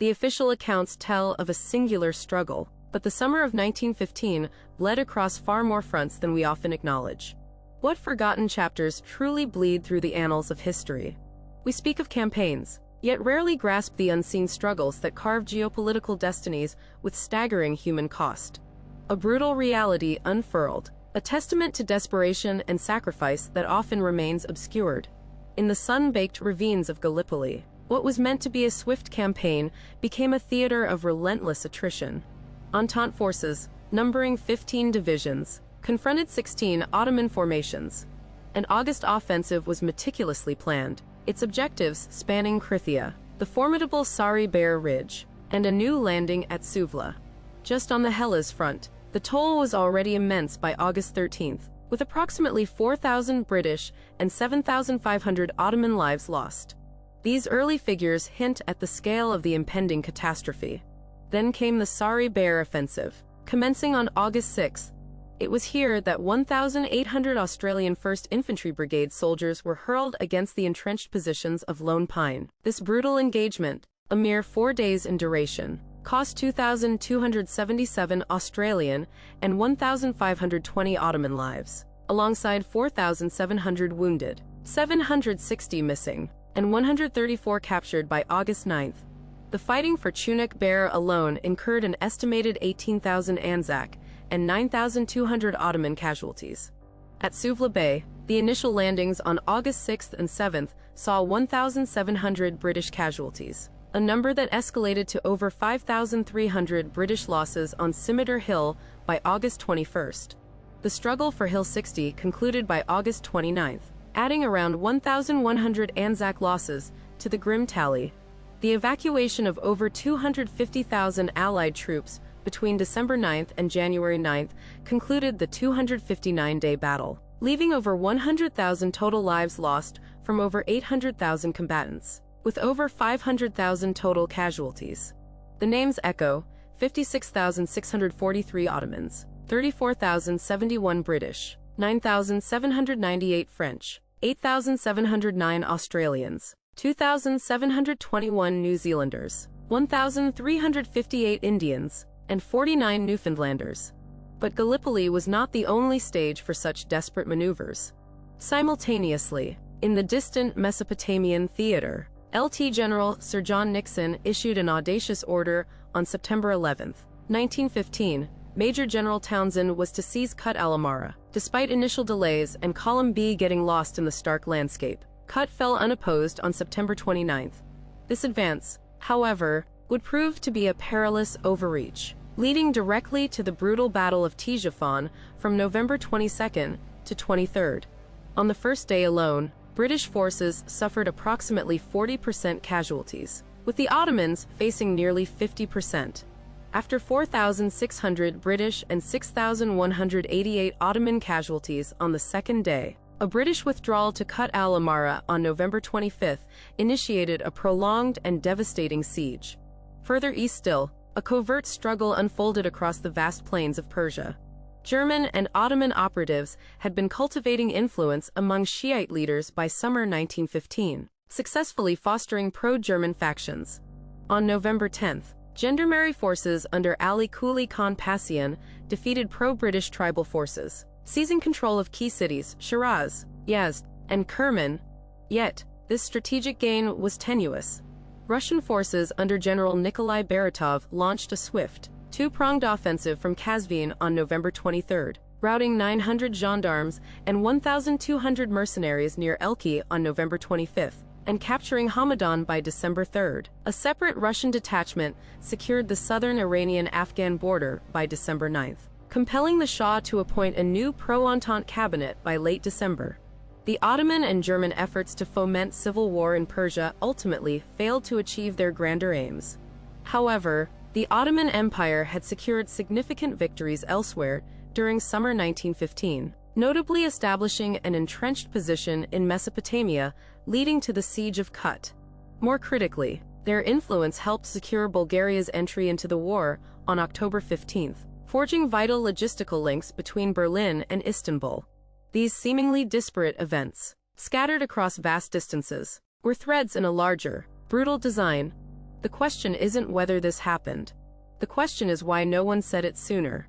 The official accounts tell of a singular struggle, but the summer of 1915 bled across far more fronts than we often acknowledge. What forgotten chapters truly bleed through the annals of history? We speak of campaigns, yet rarely grasp the unseen struggles that carve geopolitical destinies with staggering human cost. A brutal reality unfurled, a testament to desperation and sacrifice that often remains obscured. In the sun-baked ravines of Gallipoli, what was meant to be a swift campaign became a theater of relentless attrition. Entente forces, numbering 15 divisions, confronted 16 Ottoman formations. An August offensive was meticulously planned, its objectives spanning Krithia, the formidable Sari Bear Ridge, and a new landing at Suvla. Just on the Hellas front, the toll was already immense by August 13th, with approximately 4,000 British and 7,500 Ottoman lives lost. These early figures hint at the scale of the impending catastrophe. Then came the Sari Bear offensive, commencing on August 6th. It was here that 1,800 Australian 1st Infantry Brigade soldiers were hurled against the entrenched positions of Lone Pine. This brutal engagement, a mere 4 days in duration, cost 2,277 Australian and 1,520 Ottoman lives, alongside 4,700 wounded, 760 missing, and 134 captured by August 9th. The fighting for Chunuk Bair alone incurred an estimated 18,000 Anzac and 9,200 Ottoman casualties. At Suvla Bay, the initial landings on August 6th and 7th saw 1,700 British casualties, a number that escalated to over 5,300 British losses on Scimitar Hill by August 21st. The struggle for Hill 60 concluded by August 29th, adding around 1,100 Anzac losses to the grim tally. The evacuation of over 250,000 Allied troops between December 9th and January 9th concluded the 259-day battle, leaving over 100,000 total lives lost from over 800,000 combatants, with over 500,000 total casualties. The names echo: 56,643 Ottomans, 34,071 British, 9,798 French, 8,709 Australians, 2,721 New Zealanders, 1,358 Indians, and 49 Newfoundlanders. But Gallipoli was not the only stage for such desperate maneuvers. Simultaneously, in the distant Mesopotamian theater, LT General Sir John Nixon issued an audacious order on September 11, 1915. Major General Townsend was to seize Kut al-Amara, despite initial delays and Column B getting lost in the stark landscape. Kut fell unopposed on September 29th. This advance, however, would prove to be a perilous overreach, leading directly to the brutal Battle of Ctesiphon from November 22nd to 23rd. On the first day alone, British forces suffered approximately 40% casualties, with the Ottomans facing nearly 50%. After 4,600 British and 6,188 Ottoman casualties on the second day, a British withdrawal to Kut al-Amara on November 25th initiated a prolonged and devastating siege. Further east still, a covert struggle unfolded across the vast plains of Persia. German and Ottoman operatives had been cultivating influence among Shiite leaders by summer 1915, successfully fostering pro-German factions. On November 10th, Gendarmerie forces under Ali Quli Khan Passian defeated pro-British tribal forces, seizing control of key cities Shiraz, Yazd, and Kerman. Yet, this strategic gain was tenuous. Russian forces under General Nikolai Baratov launched a swift, two-pronged offensive from Kazvin on November 23rd, routing 900 gendarmes and 1,200 mercenaries near Elki on November 25th, and capturing Hamadan by December 3rd. A separate Russian detachment secured the southern Iranian-Afghan border by December 9th, compelling the Shah to appoint a new pro-Entente cabinet by late December. The Ottoman and German efforts to foment civil war in Persia ultimately failed to achieve their grander aims. However, the Ottoman Empire had secured significant victories elsewhere during summer 1915, notably establishing an entrenched position in Mesopotamia, leading to the Siege of Kut. More critically, their influence helped secure Bulgaria's entry into the war on October 15th, forging vital logistical links between Berlin and Istanbul. These seemingly disparate events, scattered across vast distances, were threads in a larger, brutal design. The question isn't whether this happened. The question is why no one said it sooner.